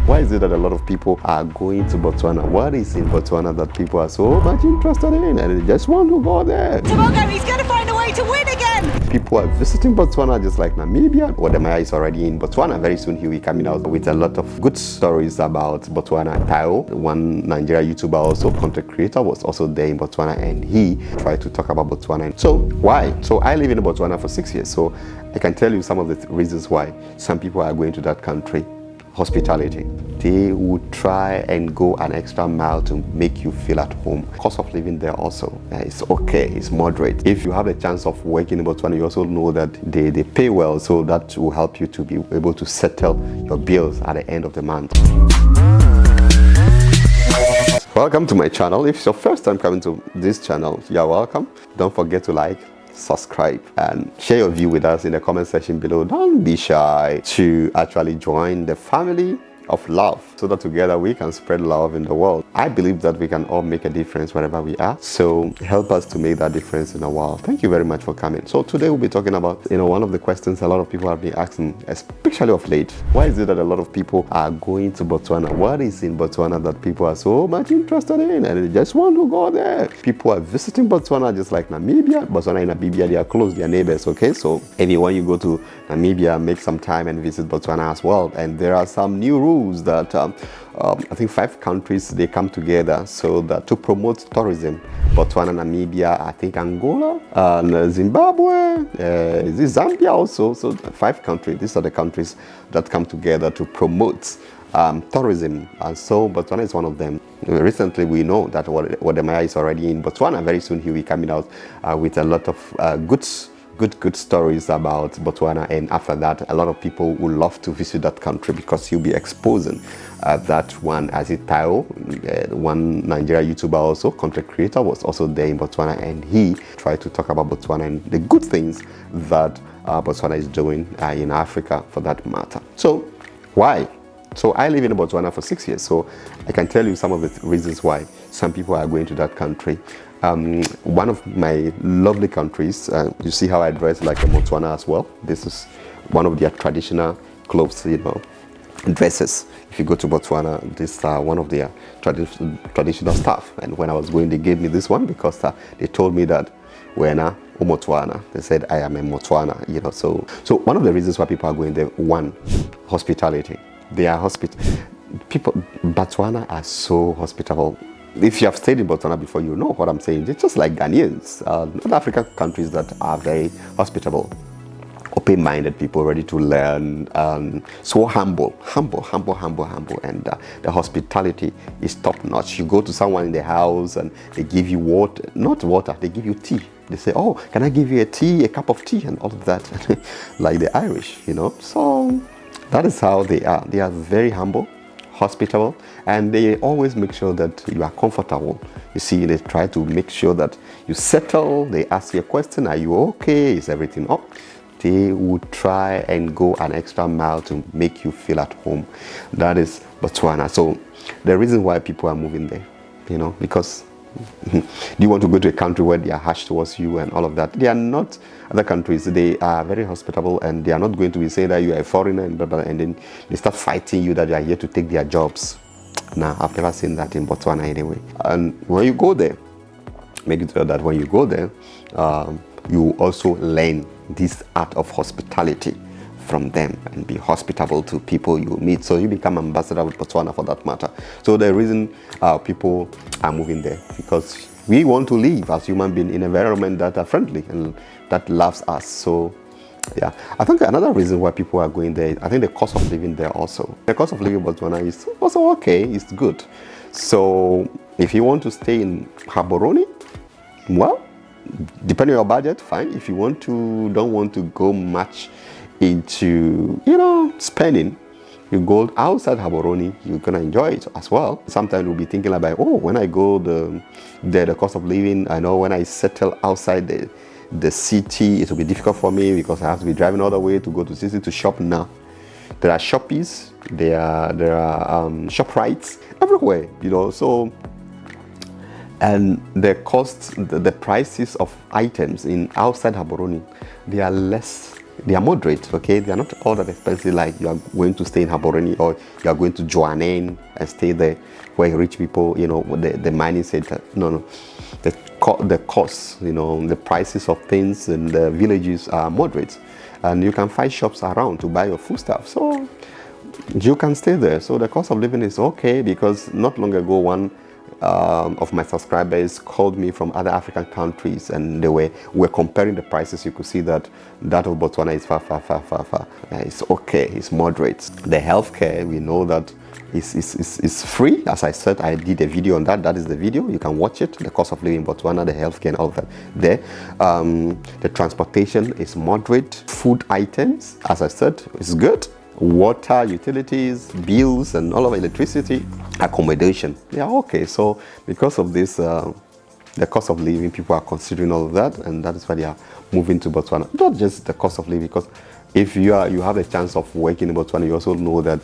Why is it that a lot of people are going to Botswana? What is in Botswana that people are so much interested in and they just want to go there? Tomorrow he's going to find a way to win again! People are visiting Botswana just like Namibia. Wodemaya is already in Botswana. Very soon he'll be coming out with a lot of good stories about Botswana. Tao, one Nigeria YouTuber, also content creator, was also there in Botswana, and he tried to talk about Botswana. So why? So I live in Botswana for 6 years, so I can tell you some of the reasons why some people are going to that country. Hospitality. They would try and go an extra mile to make you feel at home. Cost of living there also it's okay, it's moderate. If you have a chance of working in Botswana, you also know that they pay well, so that will help you to be able to settle your bills at the end of the month. Welcome to my channel. If it's your first time coming to this channel, you're welcome. Don't forget to like, subscribe, and share your view with us in the comment section below. Don't be shy to actually join the family of love, so that together we can spread love in the world. I believe that we can all make a difference wherever we are, so help us to make that difference in the world. Thank you very much for coming. So today we'll be talking about one of the questions a lot of people have been asking, especially of late. Why is it that a lot of people are going to Botswana? What is in Botswana that people are so much interested in and they just want to go there? People are visiting Botswana just like Namibia. Botswana and Namibia, they are close, they are neighbors, okay? So when you go to Namibia, make some time and visit Botswana as well. And there are some new rules that I think 5 countries, they come together so that to promote tourism. Botswana, Namibia, I think Angola, and Zimbabwe, Zambia also. So 5 countries, these are the countries that come together to promote tourism, and so Botswana is one of them. Recently we know that Wodemaya is already in Botswana. Very soon he'll be coming out with a lot of good stories about Botswana, and after that a lot of people would love to visit that country because he'll be exposing that one. As it Tao, one Nigeria YouTuber, also content creator, was also there in Botswana, and he tried to talk about Botswana and the good things that Botswana is doing in Africa for that matter. So why? So I live in Botswana for 6 years, so I can tell you some of the reasons why some people are going to that country. One of my lovely countries, you see how I dress like a Botswana as well. This is one of their traditional clothes, dresses. If you go to Botswana, this is one of their traditional stuff. And when I was going, they gave me this one because they told me that Wena Motswana. They said I am a Motswana, So one of the reasons why people are going there, one, hospitality. They are people. Botswana are so hospitable. If you have stayed in Botswana before, you know what I'm saying. They're just like Ghanaians, North African countries that are very hospitable, open-minded people, ready to learn, so humble, and the hospitality is top-notch. You go to someone in the house and they give you water, not water, they give you tea. They say, oh, can I give you a cup of tea, and all of that, like the Irish, So that is how they are. They are very humble, hospitable, and they always make sure that you are comfortable. You see, they try to make sure that you settle. They ask you a question, are you okay? Is everything up? They would try and go an extra mile to make you feel at home. That is Botswana. So the reason why people are moving there, because do you want to go to a country where they are harsh towards you and all of that? They are not. Other countries, they are very hospitable, and they are not going to be saying that you are a foreigner and blah, blah, and then they start fighting you that you are here to take their jobs. Nah, I've never seen that in Botswana anyway. And when you go there, make it sure that when you go there, you also learn this art of hospitality from them and be hospitable to people you meet. So you become ambassador with Botswana for that matter. So the reason people are moving there, because we want to live as human beings in an environment that are friendly and that loves us. So yeah, I think another reason why people are going there, I think the cost of living there also. The cost of living in Botswana is also okay, it's good. So if you want to stay in Gaborone, well, depending on your budget, fine. If you don't want to go much into spending, you go outside Gaborone, you're gonna enjoy it as well. Sometimes you'll be thinking about, oh, when I go the cost of living, I know when I settle outside the city, it will be difficult for me because I have to be driving all the way to go to the city to shop. Now there are shoppies, there are ShopRites everywhere, so and the prices of items in outside Gaborone, they are less They are moderate, okay? They are not all that expensive, like you are going to stay in Haboreni or you are going to Joanne and stay there where rich people, the mining center. No. The costs, the prices of things in the villages are moderate. And you can find shops around to buy your foodstuff. So you can stay there. So the cost of living is okay, because not long ago, one of my subscribers called me from other African countries, and they were comparing the prices. You could see that of Botswana is far. It's okay, it's moderate. The healthcare, we know that is free. As I said, I did a video on that. That is the video. You can watch it. The cost of living in Botswana, the healthcare and all of that there. The transportation is moderate. Food items, as I said, is good. Water, utilities, bills, and all of electricity, accommodation, they are okay. So because of this, the cost of living, people are considering all of that, and that is why they are moving to Botswana. Not just the cost of living, because if you have a chance of working in Botswana, you also know that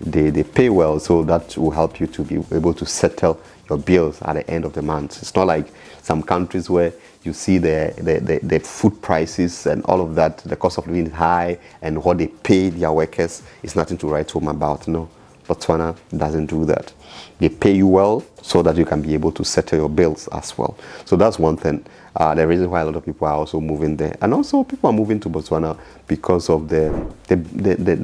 they pay well, so that will help you to be able to settle your bills at the end of the month. It's not like some countries where you see the food prices and all of that, the cost of living is high, and what they pay their workers is nothing to write home about. No, Botswana doesn't do that. They pay you well so that you can be able to settle your bills as well. So that's one thing. The reason why a lot of people are also moving there, and also people are moving to Botswana because of the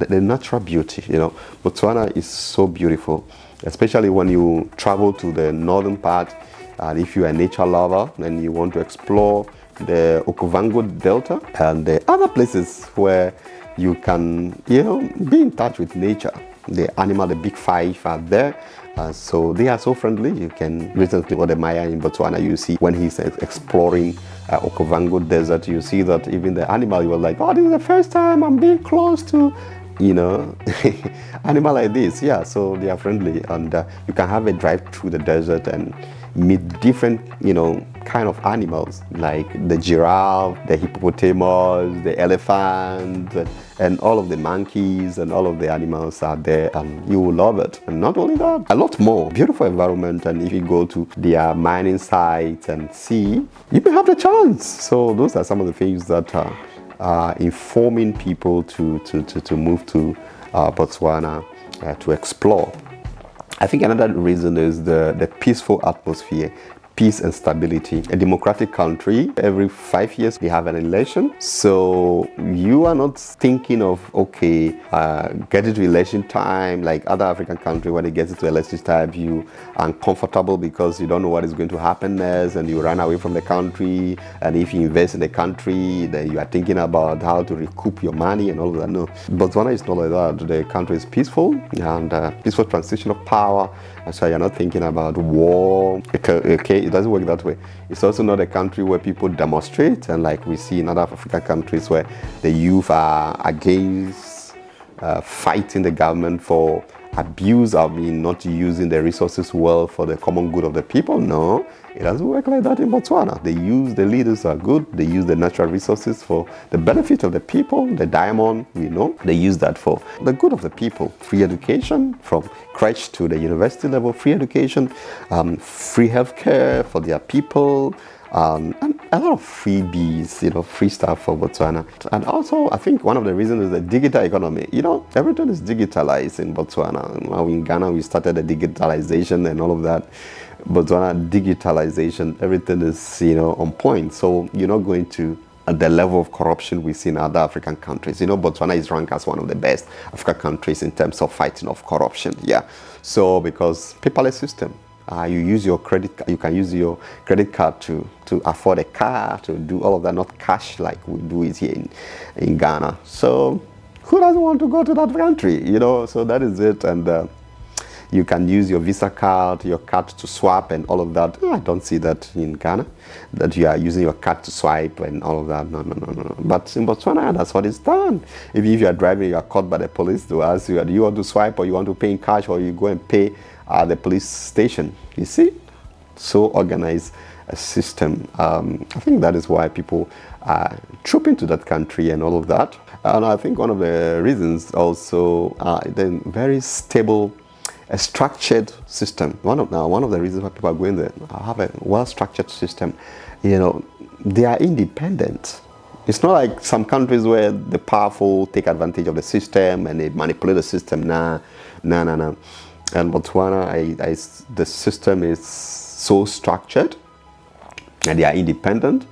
natural beauty. Botswana is so beautiful, especially when you travel to the northern part. And if you are a nature lover and you want to explore the Okavango Delta and the other places where you can, be in touch with nature. The animal, the big five are there. So they are so friendly. You can recently, or the Maya in Botswana, you see when he's exploring Okavango Desert, you see that even the animal, you were like, oh, this is the first time I'm being close to, animal like this. Yeah, so they are friendly, and you can have a drive through the desert and meet different, kind of animals, like the giraffe, the hippopotamus, the elephant, and all of the monkeys, and all of the animals are there, and you will love it. And not only that, a lot more. Beautiful environment, and if you go to their mining sites and see, you may have the chance. So those are some of the things that are informing people to move to Botswana to explore. I think another reason is the peaceful atmosphere, peace and stability. A democratic country, every 5 years they have an election. So you are not thinking of, get it to election time, like other African countries, when they get it to election time, you are uncomfortable because you don't know what is going to happen next, and you run away from the country. And if you invest in the country, then you are thinking about how to recoup your money and all of that. No, Botswana is not like that. The country is peaceful, and peaceful transition of power. So you're not thinking about war. Okay, it doesn't work that way. It's also not a country where people demonstrate, and like we see in other African countries where the youth are against fighting the government for abuse, not using the resources well for the common good of the people. No, it doesn't work like that in Botswana. The leaders are good. They use the natural resources for the benefit of the people. The diamond, they use that for the good of the people. Free education from crèche to the university level, free education, free healthcare for their people, and a lot of freebies, free stuff for Botswana. And also, I think one of the reasons is the digital economy. Everything is digitalized in Botswana. Now in Ghana, we started the digitalization and all of that. Botswana, digitalization, everything is, on point. So you're not going to the level of corruption we see in other African countries. Botswana is ranked as one of the best African countries in terms of fighting of corruption. Yeah. So because paperless system, you use your you can use your credit card to afford a car, to do all of that, not cash like we do it here in Ghana. So who doesn't want to go to that country? So that is it. And you can use your Visa card, your card to swap and all of that. I don't see that in Ghana, that you are using your card to swipe and all of that. No. But in Botswana, that's what is done. If you are driving, you are caught by the police, to ask you, do you want to swipe, or you want to pay in cash, or you go and pay at the police station. You see? So organized a system. I think that is why people are trooping to that country and all of that. And I think one of the reasons also the very stable, a structured system. One of the reasons why people are going there, have a well-structured system. They are independent. It's not like some countries where the powerful take advantage of the system and they manipulate the system. Nah. And Botswana, the system is so structured and they are independent.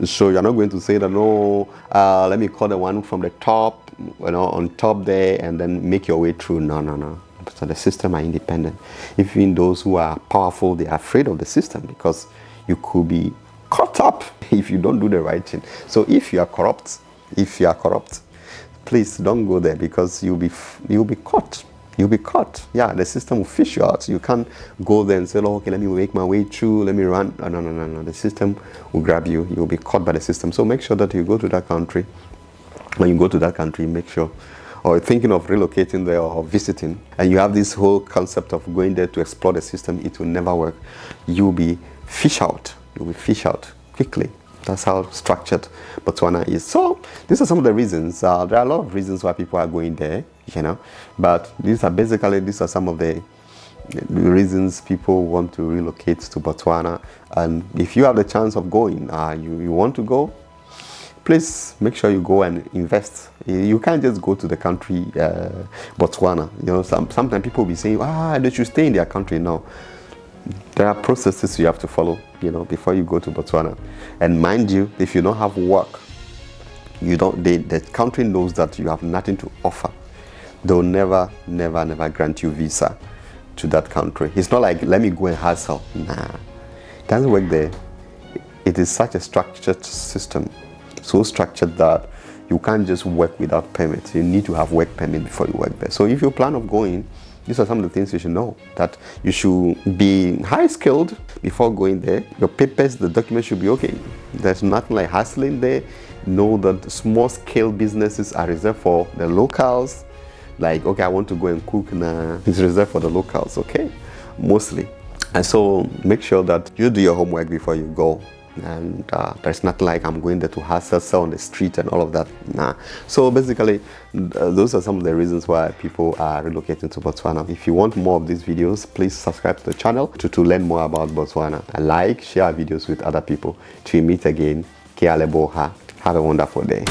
So you're not going to say that, no, let me call the one from the top, on top there, and then make your way through. No. So the system are independent. Even those who are powerful, they are afraid of the system because you could be caught up if you don't do the right thing. So if you are corrupt, please don't go there because you'll be caught. You'll be caught. Yeah, the system will fish you out. You can't go there and say, oh, okay, let me make my way through, let me run. No. The system will grab you. You'll be caught by the system. So make sure that you go to that country. When you go to that country, make sure, or thinking of relocating there or visiting, and you have this whole concept of going there to explore the system, it will never work. You'll be fish out. You'll be fish out quickly. That's how structured Botswana is. So these are some of the reasons. There are a lot of reasons why people are going there, but these are some of the reasons people want to relocate to Botswana. And if you have the chance of going, you want to go, please make sure you go and invest. You can't just go to the country, Botswana. Sometimes people will be saying, they should stay in their country. No. There are processes you have to follow, before you go to Botswana. And mind you, if you don't have work, the country knows that you have nothing to offer. They'll never grant you visa to that country. It's not like, let me go and hustle. Nah, it doesn't work there. It is such a structured system, so structured that you can't just work without permit. You need to have work permit before you work there. So if you plan of going, these are some of the things you should know. That you should be high skilled before going there. Your papers, the documents should be okay. There's nothing like hustling there. Know that small scale businesses are reserved for the locals. Like, okay, I want to go and cook now. It's reserved for the locals, okay? Mostly. And so make sure that you do your homework before you go. And there's nothing like I'm going there to hustle, sell on the street and all of that. Nah. So basically, those are some of the reasons why people are relocating to Botswana. If you want more of these videos, please subscribe to the channel to learn more about Botswana. And share our videos with other people. Till we meet again, Ke a leboha. Have a wonderful day.